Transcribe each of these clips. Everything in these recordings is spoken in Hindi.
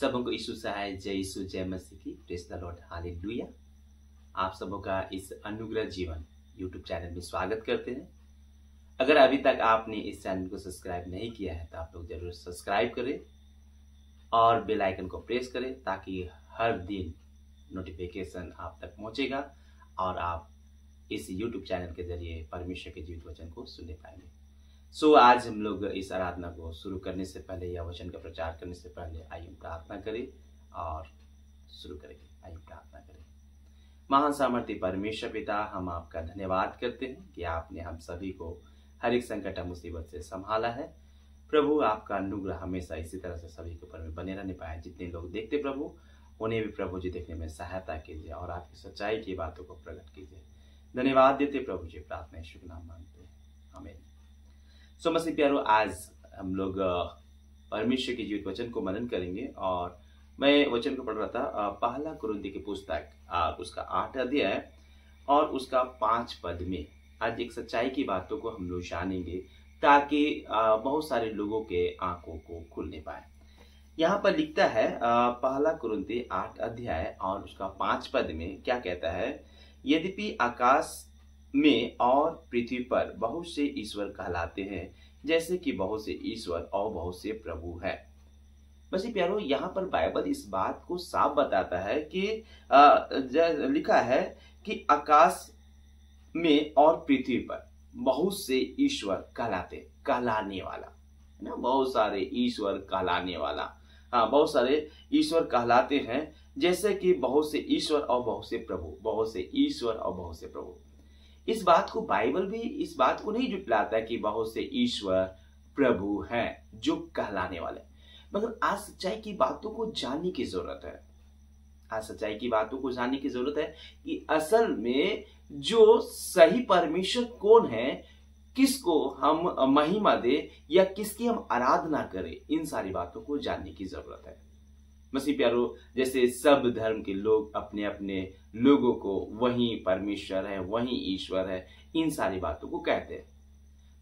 सबों को यीशु सहाय, जय यीशु, जय मसीह की। Praise the Lord, hallelujah. आप सबों का इस अनुग्रह जीवन यूट्यूब चैनल में स्वागत करते हैं। अगर अभी तक आपने इस चैनल को सब्सक्राइब नहीं किया है तो आप लोग जरूर सब्सक्राइब करें और बेल आइकन को प्रेस करें ताकि हर दिन नोटिफिकेशन आप तक पहुंचेगा और आप इस यूट्यूब चैनल के जरिए परमेश्वर के जीवित वचन को सुनने पाएंगे। आज हम लोग इस आराधना को शुरू करने से पहले या वचन का प्रचार करने से पहले आइए प्रार्थना करें और शुरू करेंगे। आइए प्रार्थना करें। महान सामर्थ्य परमेश्वर पिता, हम आपका धन्यवाद करते हैं कि आपने हम सभी को हर एक संकट मुसीबत से संभाला है। प्रभु, आपका अनुग्रह हमेशा इसी तरह से सभी के ऊपर में बने रहने पाए। जितने लोग देखते प्रभु, उन्हें भी प्रभु जी देखने में सहायता कीजिए और आपकी सच्चाई की बातों को प्रकट कीजिए। धन्यवाद देते प्रभु जी, प्रार्थना शुभ नाम मांगते हैं, आमीन। मसीह प्यारो, आज हम लोग परमेश्वर के जीवित वचन को मनन करेंगे और मैं वचन को पढ़ रहा था पहला कुरिन्थी की पुस्तक उसका 8 अध्याय और उसका 5 पद में आज एक सच्चाई की बातों को हम लोग जानेंगे ताकि बहुत सारे लोगों के आंखों को खुलने पाए। यहाँ पर लिखता है पहला कुरिन्थी 8 अध्याय और उसका 5 पद में क्या कहता है, यद्यपि आकाश में और पृथ्वी पर बहुत से ईश्वर कहलाते हैं, जैसे कि बहुत से ईश्वर और बहुत से प्रभु है। बस प्यारो, यहाँ पर बाइबल इस बात को साफ बताता है कि लिखा है कि आकाश में और पृथ्वी पर बहुत से ईश्वर कहलाने वाला है ना, बहुत सारे ईश्वर कहलाने वाला। हाँ, बहुत सारे ईश्वर कहलाते हैं, जैसे कि बहुत से ईश्वर और बहुत से प्रभु, बहुत से ईश्वर और बहुत से प्रभु। इस बात को बाइबल भी इस बात को नहीं जुटलाता कि बहुत से ईश्वर प्रभु हैं जो कहलाने वाले, मगर आज सच्चाई की बातों को जानने की जरूरत है। आज सच्चाई की बातों को जानने की जरूरत है कि असल में जो सही परमेश्वर कौन है, किसको हम महिमा दे या किसकी हम आराधना करें, इन सारी बातों को जानने की जरूरत है। मसीह प्यारो, जैसे सब धर्म के लोग अपने अपने लोगों को वही परमेश्वर है, वही ईश्वर है, इन सारी बातों को कहते हैं।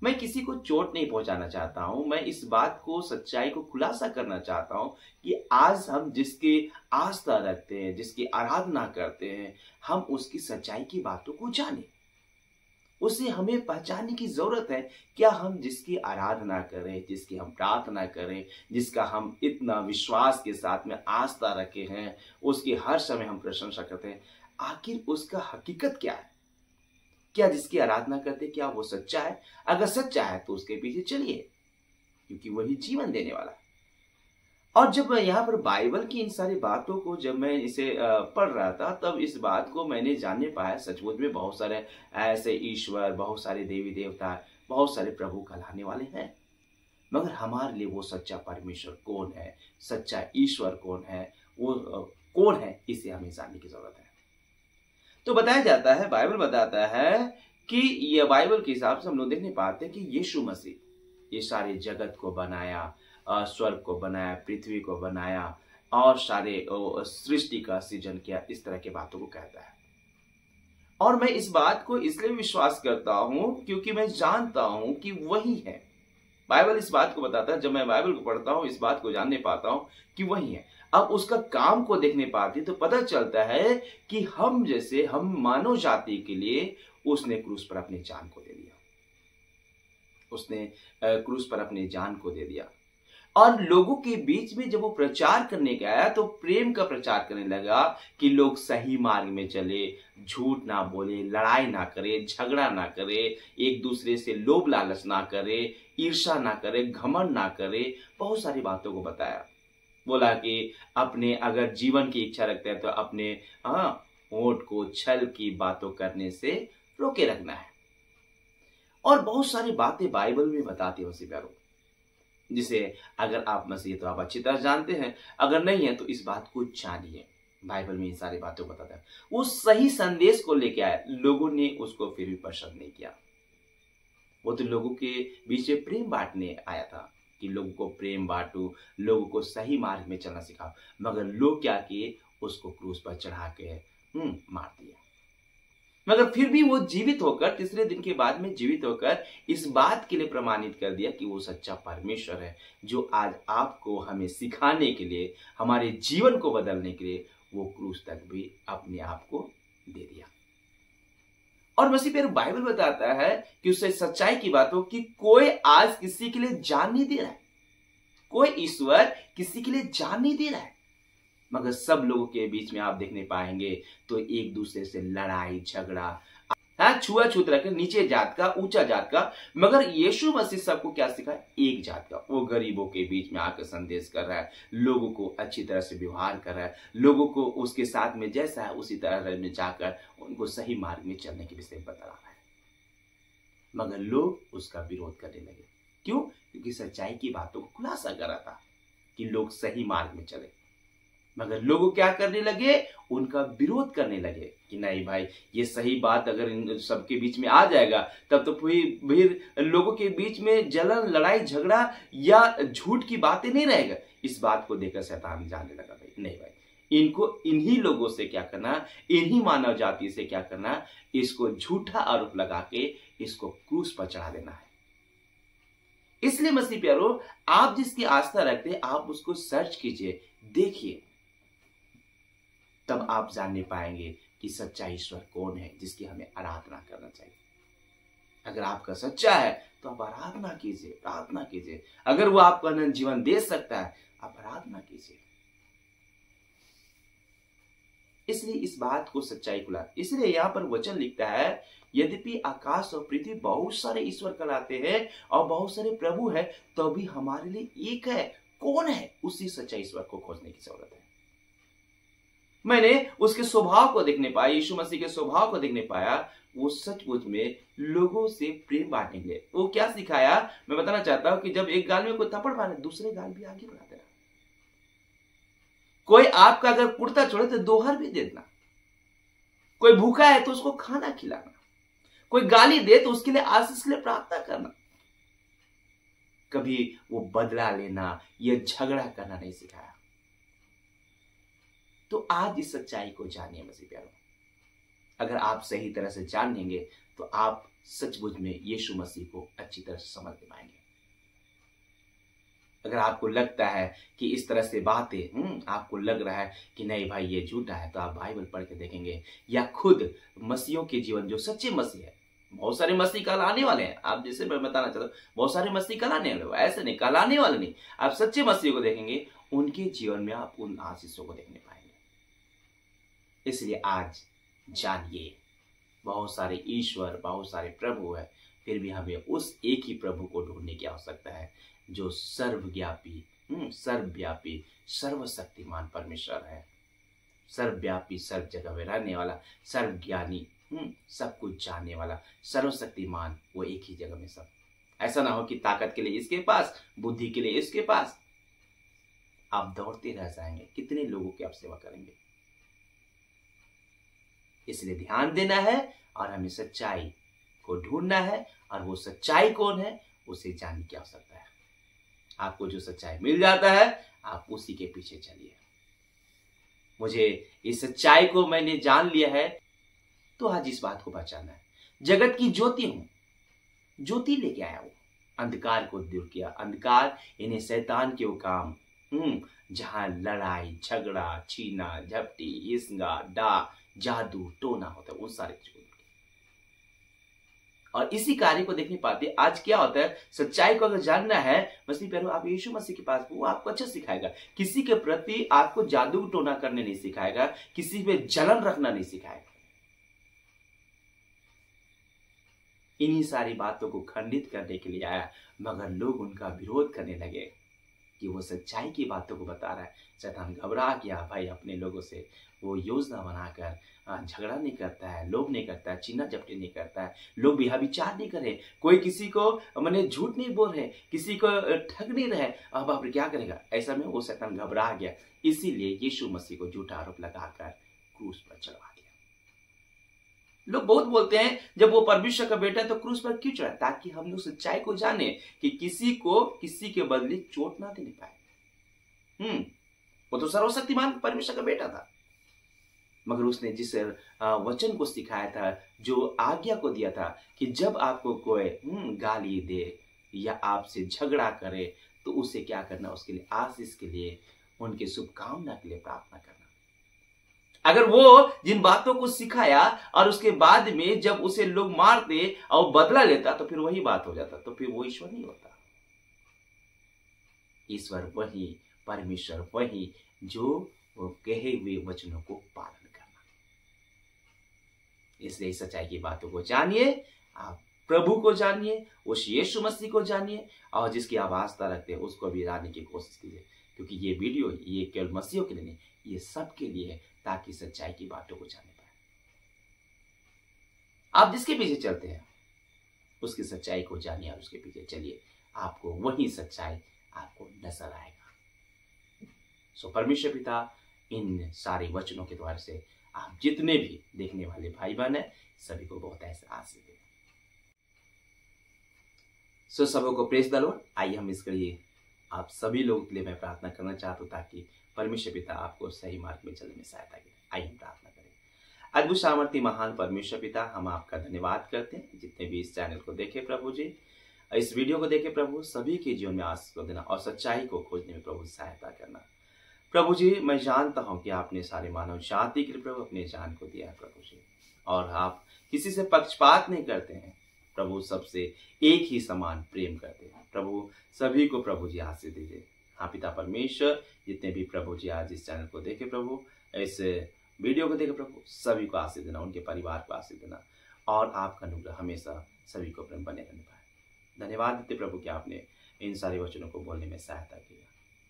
मैं किसी को चोट नहीं पहुंचाना चाहता हूं, मैं इस बात को, सच्चाई को खुलासा करना चाहता हूं कि आज हम जिसकी आस्था रखते हैं, जिसकी आराधना करते हैं, हम उसकी सच्चाई की बातों को जानें। उसे हमें पहचानने की जरूरत है। क्या हम जिसकी आराधना करें, जिसकी हम प्रार्थना करें, जिसका हम इतना विश्वास के साथ में आस्था रखे हैं, उसकी हर समय हम प्रशंसा करते हैं, आखिर उसका हकीकत क्या है? क्या जिसकी आराधना करते क्या वो सच्चा है? अगर सच्चा है तो उसके पीछे चलिए, क्योंकि वही जीवन देने वाला है। और जब मैं यहाँ पर बाइबल की इन सारी बातों को जब मैं इसे पढ़ रहा था, तब इस बात को मैंने जानने पाया, सचमुच में बहुत सारे ऐसे ईश्वर, बहुत सारे देवी देवता, बहुत सारे प्रभु कहलाने वाले हैं, मगर हमारे लिए वो सच्चा परमेश्वर कौन है, सच्चा ईश्वर कौन है, वो कौन है, इसे हमें जानने की जरूरत है। तो बताया जाता है, बाइबल बताता है कि यह बाइबल के हिसाब से हम लोग देखने पाते हैं कि यीशु मसीह ये सारे जगत को बनाया, स्वर्ग को बनाया, पृथ्वी को बनाया और सारे सृष्टि का सृजन किया, इस तरह की बातों को कहता है। और मैं इस बात को इसलिए विश्वास करता हूं क्योंकि मैं जानता हूं कि वही है। बाइबल इस बात को बताता है, जब मैं बाइबल को पढ़ता हूं, इस बात को जानने पाता हूं कि वही है। अब उसका काम को देखने पाते तो पता चलता है कि हम मानव जाति के लिए उसने क्रूस पर अपनी जान को दे दिया। उसने क्रूस पर अपनी जान को दे दिया और लोगों के बीच में जब वो प्रचार करने गया तो प्रेम का प्रचार करने लगा कि लोग सही मार्ग में चले, झूठ ना बोले, लड़ाई ना करे, झगड़ा ना करे, एक दूसरे से लोभ लालच ना करे, ईर्ष्या ना करे, घमंड ना करे। बहुत सारी बातों को बताया। बोला कि अपने अगर जीवन की इच्छा रखते हैं तो अपने होठ को छल की बातों करने से रोके रखना है। और बहुत सारी बातें बाइबल में बताती है मसीह प्यारो, जिसे अगर आप मसीह तो आप अच्छी तरह जानते हैं, अगर नहीं है तो इस बात को जानिए। बाइबल में इन सारी बातों को बताता है। वो सही संदेश को लेके आया, लोगों ने उसको फिर भी पसंद नहीं किया। वो तो लोगों के बीच में प्रेम बांटने आया था कि लोगों को प्रेम बांटू, लोगों को सही मार्ग में चलना सिखाओ, मगर लोग क्या किए, उसको क्रूस पर चढ़ा के मार दिया। मगर फिर भी वो जीवित होकर, तीसरे दिन के बाद में जीवित होकर इस बात के लिए प्रमाणित कर दिया कि वो सच्चा परमेश्वर है, जो आज आपको, हमें सिखाने के लिए, हमारे जीवन को बदलने के लिए वो क्रूस तक भी अपने आप को दे दिया। और मसीह प्यारे, बाइबल बताता है कि उससे सच्चाई की बात हो कि कोई आज किसी के लिए जान नहीं दे रहा है, कोई ईश्वर किसी के लिए जान नहीं दे रहा है, मगर सब लोगों के बीच में आप देखने पाएंगे तो एक दूसरे से लड़ाई झगड़ा, छुआछूत रखे, नीचे जात का, ऊंचा जात का। मगर यीशु मसीह सबको क्या सिखाया? एक जात का। वो गरीबों के बीच में आकर संदेश कर रहा है, लोगों को अच्छी तरह से व्यवहार कर रहा है, लोगों को उसके साथ में जैसा है उसी तरह में जाकर उनको सही मार्ग में चलने के विषय बता रहा है। मगर लोग उसका विरोध करने लगे। क्यों? क्योंकि सच्चाई की बातों को खुलासा कर रहा था कि लोग सही मार्ग में चले। मगर लोग क्या करने लगे? उनका विरोध करने लगे कि नहीं भाई, ये सही बात अगर इन सबके बीच में आ जाएगा तब तो फिर लोगों के बीच में जलन, लड़ाई झगड़ा या झूठ की बातें नहीं रहेगा। इस बात को देखकर शैतान जानने लगा भाई नहीं भाई, इनको इन्हीं लोगों से क्या करना, इन्हीं मानव जाति से क्या करना, इसको झूठा आरोप लगा के इसको क्रूस पर चढ़ा देना है। इसलिए मसीह प्यारो, आप जिसकी आस्था रखते हैं आप उसको सर्च कीजिए, देखिए, तब आप जानने पाएंगे कि सच्चा ईश्वर कौन है जिसकी हमें आराधना करना चाहिए। अगर आपका सच्चा है तो आप आराधना कीजिए, प्रार्थना कीजिए। अगर वो आपको अनंत जीवन दे सकता है, आप आराधना कीजिए। इसलिए इस बात को सच्चाई खुला, इसलिए यहां पर वचन लिखता है, यद्यपि आकाश और पृथ्वी बहुत सारे ईश्वर कहलाते हैं और बहुत सारे प्रभु है, तो भी हमारे लिए एक है। कौन है? उसी सच्चा ईश्वर को खोजने की जरूरत है। मैंने उसके स्वभाव को देखने पाया, यीशु मसीह के स्वभाव को देखने पाया। वो सचमुच में लोगों से प्रेम बांटने के लिए वो क्या सिखाया, मैं बताना चाहता हूं कि जब एक गाल में कोई थप्पड़ मारे, दूसरे गाल भी आगे बढ़ा देना। कोई आपका अगर कुर्ता छोड़े तो दोहर भी दे देना। कोई भूखा है तो उसको खाना खिलाना। कोई गाली दे तो उसके लिए आशीष के लिए प्रार्थना करना। कभी वो बदला लेना या झगड़ा करना नहीं सिखाया। तो आज इस सच्चाई को जानिए मसीह प्यारों। अगर आप सही तरह से जान लेंगे तो आप सचमुच में यीशु मसीह को अच्छी तरह से समझ पाएंगे। अगर आपको लगता है कि इस तरह से बातें आपको लग रहा है कि नहीं भाई ये झूठा है, तो आप बाइबल पढ़ के देखेंगे या खुद मसीहों के जीवन, जो सच्चे मसीह है। बहुत सारे मसीह कहलाने वाले हैं, आप जैसे मैं बताना चाहता हूँ, बहुत सारे मसीह कहलाने वाले, ऐसे नहीं कहलाने वाले नहीं। आप सच्चे मसीह को देखेंगे, उनके जीवन में आप उन आशीषों को देखने पाएंगे। इसलिए आज जानिए, बहुत सारे ईश्वर, बहुत सारे प्रभु है, फिर भी हमें उस एक ही प्रभु को ढूंढने की आवश्यकता है, जो सर्वव्यापी, सर्वव्यापी, सर्वशक्तिमान परमेश्वर है। सर्वव्यापी, सर्व जगह में रहने वाला, सर्वज्ञानी, सब कुछ जानने वाला, सर्वशक्तिमान, वो एक ही जगह में सब। ऐसा ना हो कि ताकत के लिए इसके पास, बुद्धि के लिए इसके पास, आप दौड़ते रह जाएंगे। कितने लोगों की आप सेवा करेंगे? इसलिए ध्यान देना है और हमें सच्चाई को ढूंढना है, और वो सच्चाई कौन है उसे जानने की आवश्यकता है। आपको जो सच्चाई मिल जाता है आप उसी के पीछे चलिए। मुझे इस सच्चाई को मैंने जान लिया है, तो आज इस बात को पहचानना है। जगत की ज्योति हूं, ज्योति लेके आया हूं, अंधकार को दूर किया। अंधकार इन्हें शैतान के वो काम, जहां लड़ाई झगड़ा, छीना झपटी, हिस्सा, डा, जादू टोना होता है, उन सारे चीजों। और इसी कार्य को देखने पाते आज क्या होता है, सच्चाई को अगर जानना है मसीह प्यारों, आप यीशु मसीह के पास, वो आपको अच्छा सिखाएगा। किसी के प्रति आपको जादू टोना करने नहीं सिखाएगा, किसी पे जलन रखना नहीं सिखाएगा। इन्हीं सारी बातों को खंडित करने के लिए आया, मगर लोग उनका विरोध करने लगे कि वो सच्चाई की बातों को बता रहा है। शैतान घबरा गया भाई अपने लोगों से। वो योजना बनाकर झगड़ा नहीं करता है, लोभ नहीं करता है, चीना झपटी नहीं करता है, लोग विचार नहीं करे, कोई किसी को मैंने झूठ नहीं बोल रहे, किसी को ठग नहीं रहे। अब आप क्या करेगा? ऐसा में वो शैतान घबरा गया, इसीलिए यीशु मसीह को झूठा आरोप लगाकर क्रूस पर चढ़वा दिया। लोग बहुत बोलते हैं जब वो परमेश्वर का बेटा है तो क्रूस पर क्यों चढ़ा? ताकि हम लोग सच्चाई को जाने कि किसी को किसी के बदले चोट ना देने पाए। वो तो सर्वशक्तिमान परमेश्वर का बेटा था। मगर उसने जिस वचन को सिखाया था, जो आज्ञा को दिया था कि जब आपको कोई गाली दे या आपसे झगड़ा करे तो उसे क्या करना, उसके लिए आशीष के लिए, उनके शुभकामना के लिए प्रार्थना करना। अगर वो जिन बातों को सिखाया और उसके बाद में जब उसे लोग मारते और बदला लेता तो फिर वही बात हो जाता, तो फिर वो ईश्वर नहीं होता। ईश्वर वही, परमेश्वर वही जो वो कहे हुए वचनों को पालन करना। इसलिए सच्चाई की बातों को जानिए, आप प्रभु को जानिए, उस यीशु मसीह को जानिए और जिसकी आप आस्था रखते हैं उसको भी जानने की कोशिश कीजिए, क्योंकि ये वीडियो ये केवल मसीहियों के लिए नहीं, ये सबके लिए है, ताकि सच्चाई की बातों को जाने पाए। आप जिसके पीछे चलते हैं उसकी सच्चाई को जानिए और उसके पीछे चलिए, आपको वही सच्चाई आपको नजर आएगा। सो परमेश्वर पिता इन सारे वचनों के द्वारा से आप जितने भी देखने वाले भाई बहन है सभी को बहुत ऐसा आशीष दें। सो सबों को प्रेज द लॉर्ड। आइए हम इसके लिए आप सभी लोगों के लिए मैं प्रार्थना करना चाहता हूँ ताकि परमेश्वर पिता आपको सही मार्ग में चलने में सहायता करें। आइए हम प्रार्थना करें। अद्भुत सामर्थ्य महान परमेश्वर पिता, हम आपका धन्यवाद करते हैं जितने भी इस चैनल को देखे प्रभु जी, इस वीडियो को देखे प्रभु, सभी के जीवन में आशीष को देना और सच्चाई को खोजने में प्रभु सहायता करना। प्रभु जी मैं जानता हूँ कि आपने सारे मानव जाति के लिए प्रभु अपने जान को दिया है प्रभु जी, और आप किसी से पक्षपात नहीं करते हैं प्रभु, सबसे एक ही समान प्रेम करते हैं प्रभु। सभी को प्रभु जी आशीष दीजिए। हाँ पिता परमेश्वर, जितने भी प्रभु जी आज इस चैनल को देखे प्रभु, इस वीडियो को देखे प्रभु, सभी को आशीष देना, उनके परिवार को आशीष देना और आपका अनुग्रह हमेशा सभी को प्रेम बने रहने पाए। धन्यवाद देते प्रभु कि आपने इन सारे वचनों को बोलने में सहायता किया।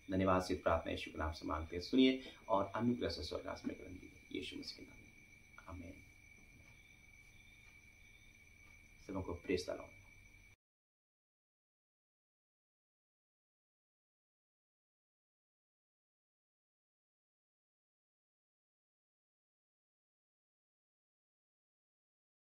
धन्यवाद सिर्फ प्रार्थना यीशु के नाम से मांगते हैं, सुनिए और अनुग्रह से स्वर्गास में ग्रहण कीजिए, यीशु मसीह के नाम में आमीन। सबको प्रेज द लॉर्ड।